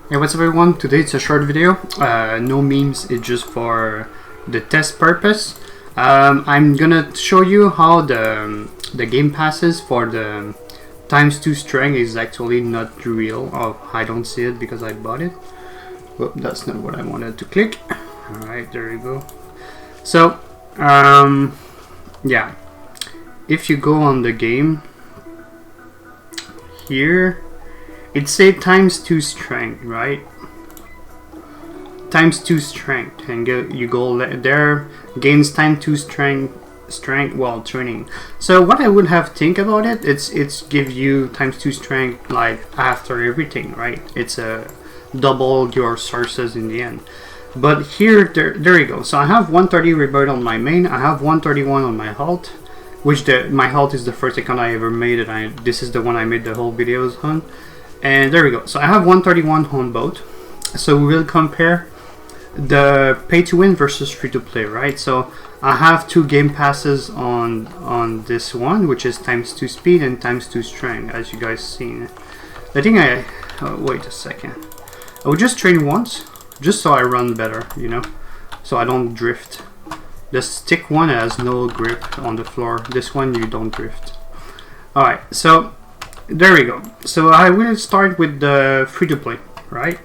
Hey, what's up everyone? Today it's a short video, no memes, it's just for the test purpose. I'm gonna show you how the game passes for the ×2 strength is actually not real. Oh, I don't see it because I bought it. Well, that's not what I wanted to click. Alright, there you go. So, yeah, if you go on the game here, it say ×2 strength, right? ×2 strength, and you go there, gains ×2 strength while training. So what I would have think about it, it's give you ×2 strength like after everything, right? It's a double your sources in the end. But here, there you go. So I have 130 rebirth on my main. I have 131 on my health, which my health is the first account I ever made, and this is the one I made the whole videos on. And there we go. So I have 131 on both. So we will compare the pay to win versus free to play, right? So I have 2 game passes on this one, which is ×2 speed and ×2 strength, as you guys seen. I think wait a second. I would just train once, just so I run better, you know, so I don't drift. The stick one has no grip on the floor. This one you don't drift. All right, so there we go. So I will start with the free-to-play, right?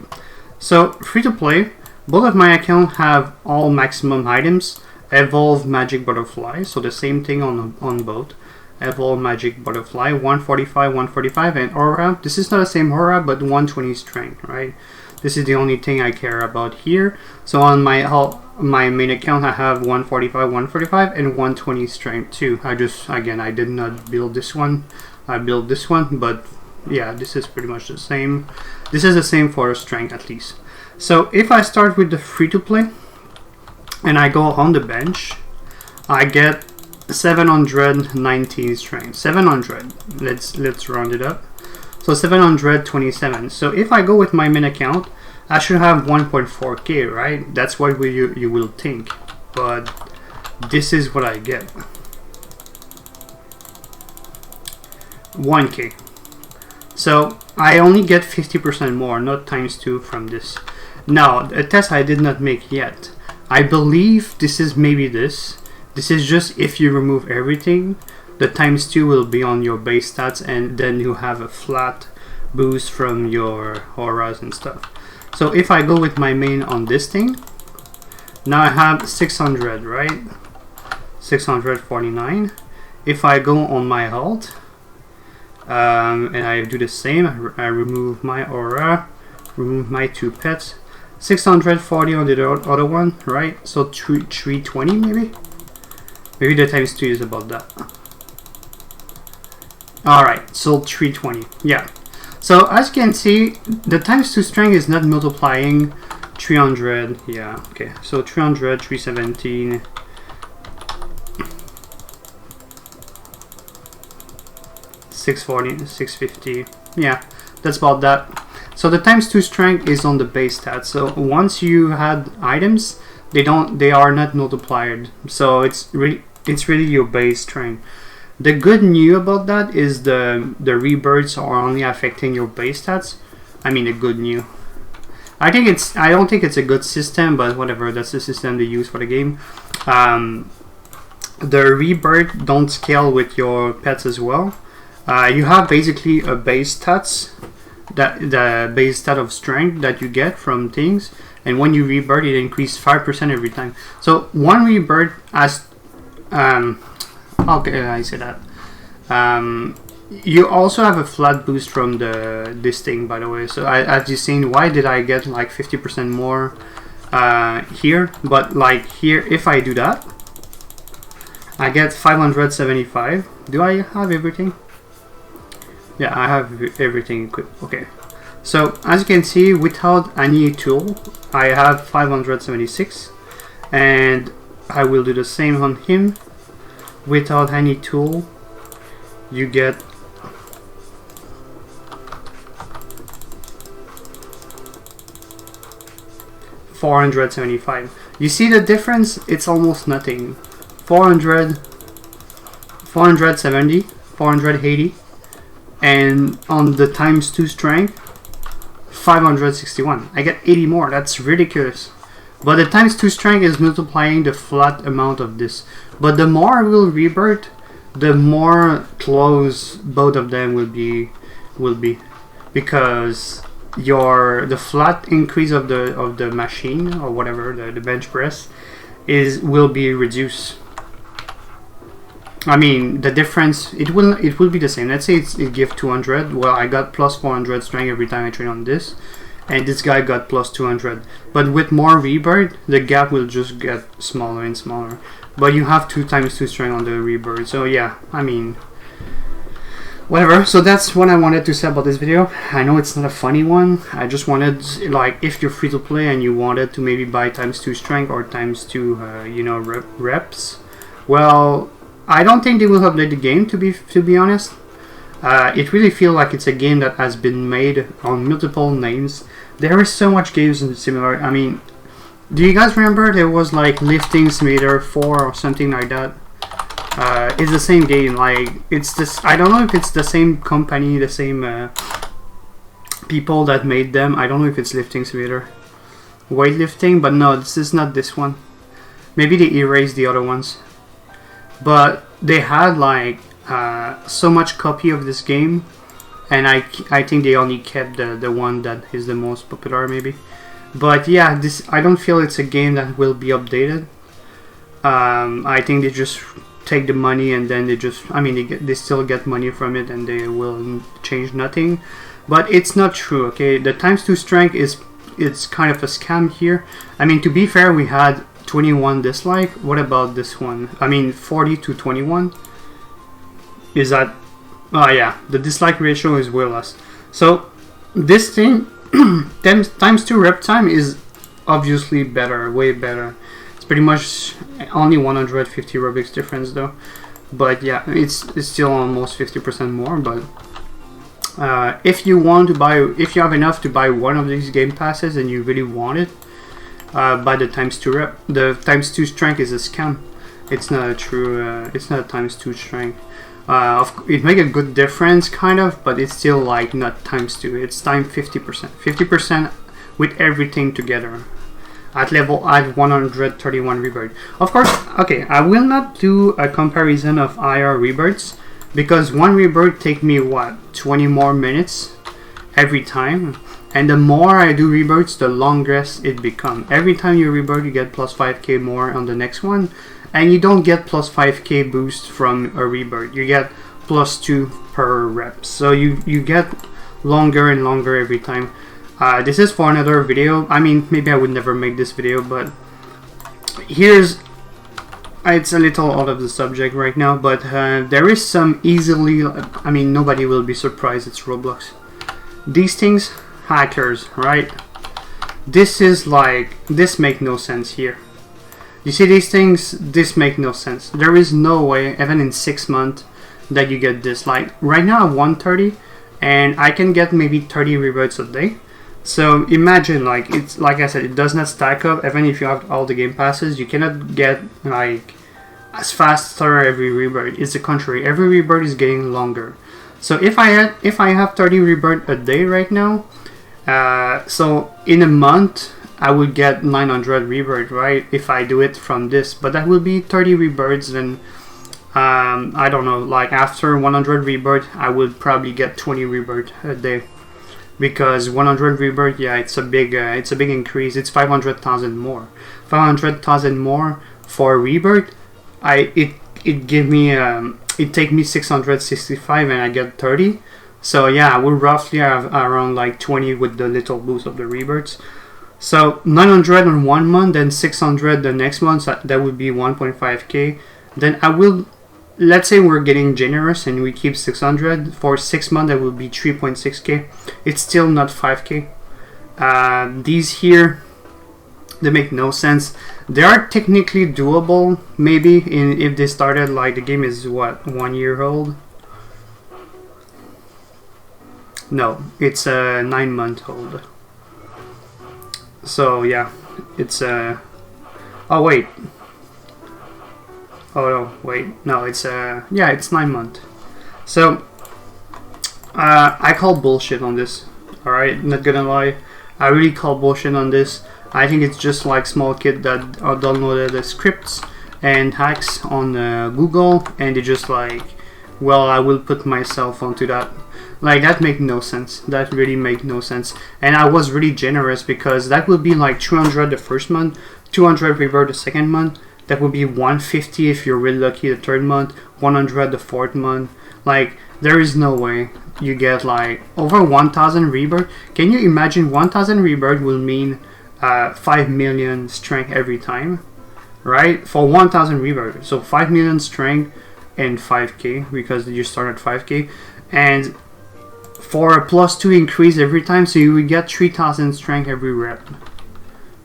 So free-to-play, both of my accounts have all maximum items, evolve magic butterfly, so the same thing on both. Evolve magic butterfly, 145, 145, and aura. This is not the same aura, but 120 strength, right? This is the only thing I care about here. So on my main account, I have 145, 145, and 120 strength too. I did not build this one. I built this one, but yeah, this is pretty much the same. This is the same for strength at least. So if I start with the free-to-play and I go on the bench, I get 719 strength. 700. Let's round it up. So 727. So if I go with my main account, I should have 1.4k, right? That's what you will think, but this is what I get. 1k. So I only get 50% more, not ×2 from this. Now, a test I did not make yet. I believe this is maybe this. This is just if you remove everything, the ×2 will be on your base stats, and then you have a flat boost from your auras and stuff. So if I go with my main on this thing, now I have 600, right? 649. If I go on my health, and I do the same, I remove my aura, remove my 2 pets, 640 on the other one, right? So 320 maybe? Maybe the ×2 is about that. Alright, so 320, yeah. So as you can see, the ×2 strength is not multiplying 300, yeah, okay. So 300, 317, $640, $650, yeah, that's about that. So the ×2 strength is on the base stats. So once you had items, they are not multiplied. So it's really your base strength. The good news about that is the rebirths are only affecting your base stats. I mean, the good news. I don't think it's a good system, but whatever. That's the system they use for the game. The rebirth don't scale with your pets as well. You have basically a base stats, the base stat of strength that you get from things, and when you rebirth, it increases 5% every time. So one rebirth has how can I say that? You also have a flat boost from this thing, by the way. So as you've seen, why did I get like 50% more here? But like here, if I do that, I get 575. Do I have everything? Yeah, I have everything equipped. Okay. So as you can see, without any tool, I have 576, and I will do the same on him. Without any tool, you get 475. You see the difference? It's almost nothing. 400, 470, 480, and on the ×2 strength, 561. I get 80 more. That's ridiculous. But the times 2 strength is multiplying the flat amount of this. But the more I will rebirth, the more close both of them will be, because the flat increase of the machine or whatever, the bench press will be reduced. I mean, the difference, it will be the same. Let's say it gives 200. Well, I got plus 400 strength every time I train on this, and this guy got plus 200. But with more rebirth, the gap will just get smaller and smaller. But you have 2 times 2 strength on the rebirth. So yeah, I mean, whatever. So that's what I wanted to say about this video. I know it's not a funny one. I just wanted, like, if you're free to play and you wanted to maybe buy times 2 strength or times 2, you know, reps. Well, I don't think they will update the game, to be honest. It really feels like it's a game that has been made on multiple names. There is so much games similar. I mean, do you guys remember there was like Lifting Simulator 4 or something like that? It's the same game. Like, it's this. I don't know if it's the same company, the same people that made them. I don't know if it's Lifting Simulator, weightlifting, but no, this is not this one. Maybe they erased the other ones. But they had like so much copy of this game, and I think they only kept the one that is the most popular, maybe. But yeah, I don't feel it's a game that will be updated. I think they just take the money and then they still get money from it, and they will change nothing. But it's not true. Okay, the times 2 strength it's kind of a scam here. I mean, to be fair, we had 21 dislike. What about this one? I mean, 40 to 21. Is that? Oh yeah, the dislike ratio is way less. So this thing, times 2 rep time is obviously better, way better. It's pretty much only 150 Robux difference though. But yeah, it's still almost 50% more. But if you have enough to buy one of these game passes and you really want it, by the times 2 rep. The times 2 strength is a scam. It's not a true. It's not a times 2 strength. It makes a good difference, kind of, but it's still like not times 2. It's times 50%. 50% with everything together. At 131 rebirth. Of course, okay. I will not do a comparison of IR rebirths because one rebirth take me what 20 more minutes every time. And the more I do rebirths, the longest it becomes. Every time you rebirth, you get plus 5k more on the next one. And you don't get plus 5k boost from a rebirth. You get plus 2 per rep. So you get longer and longer every time. This is for another video. I mean, maybe I would never make this video, but it's a little out of the subject right now. But there is some easily, I mean, nobody will be surprised it's Roblox. These things, hackers, right? This make no sense here. You see these things, this make no sense. There is no way, even in 6 months, that you get this. Like right now I'm 130 and I can get maybe 30 rebirths a day. So imagine, like, it's like I said, it does not stack up. Even if you have all the game passes, you cannot get like as faster every rebirth. It's the contrary. Every rebirth is getting longer. So if I have 30 rebirth a day right now, so in a month I would get 900 rebirth, right? If I do it from this, but that will be 30 rebirths. Then I don't know, like after 100 rebirth, I would probably get 20 rebirth a day, because 100 rebirth, yeah, it's a big increase. It's 500,000 more, 500,000 more for rebirth. It give me it take me 665 and I get 30. So yeah, I will roughly have around like 20 with the little boost of the rebirths. So 900 in 1 month, then 600 the next month, so that would be 1.5k. Then I will, let's say we're getting generous and we keep 600 for 6 months, that will be 3.6k. It's still not 5k. These here, they make no sense. They are technically doable, maybe, if they started, like, the game is what, 1 year old? No, it's 9 month old. So yeah, it's oh wait, oh no, wait, no, it's yeah, it's 9 months. So I call bullshit on this. Alright, not gonna lie, I really call bullshit on this. I think it's just like small kid that downloaded the scripts and hacks on Google, and they just like, well, I will put myself onto that. Like, that make no sense. That really make no sense. And I was really generous because that would be like 200 the first month, 200 rebirth the second month. That would be 150 if you're really lucky the third month, 100 the fourth month. Like, there is no way you get like over 1,000 rebirth. Can you imagine 1,000 rebirth will mean 5 million strength every time, right? For 1,000 rebirth. So 5 million strength and 5k because you start at 5k. And for a +2 increase every time, so you would get 3,000 strength every rep.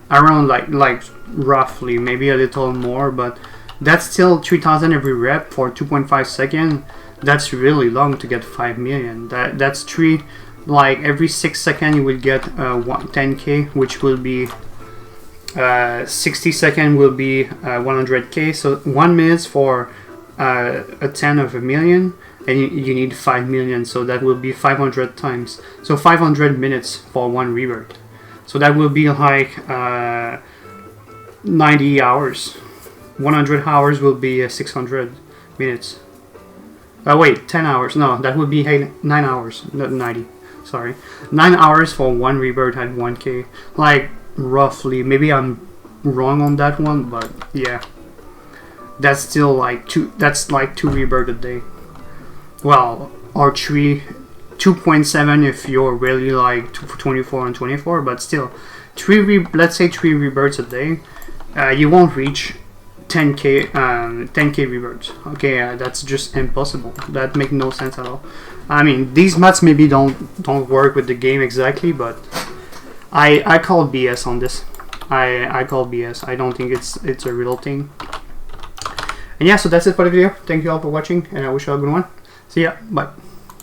Around like roughly, maybe a little more, but that's still 3,000 every rep for 2.5 seconds. That's really long to get 5 million. That's three, like every 6 seconds you would get 10k, which will be 60 seconds will be 100k. So 1 minute for a 10 of a million, and you need 5 million, so that will be 500 times. So 500 minutes for 1 rebirth. So that will be like 90 hours. 100 hours will be 600 minutes. Wait, 10 hours. No, that would be 9 hours, not 90. Sorry. 9 hours for 1 rebirth at 1k. Like, roughly. Maybe I'm wrong on that one, but yeah. That's still like 2 rebirth a day. Well, or 2.7 if you're really like 24 and 24, but still, let's say 3 rebirths a day, you won't reach 10k rebirths. Okay, that's just impossible. That makes no sense at all. I mean, these maths maybe don't work with the game exactly, but I call BS on this. I call BS. I don't think it's a real thing. And yeah, so that's it for the video. Thank you all for watching, and I wish you all a good one. See ya. Bye.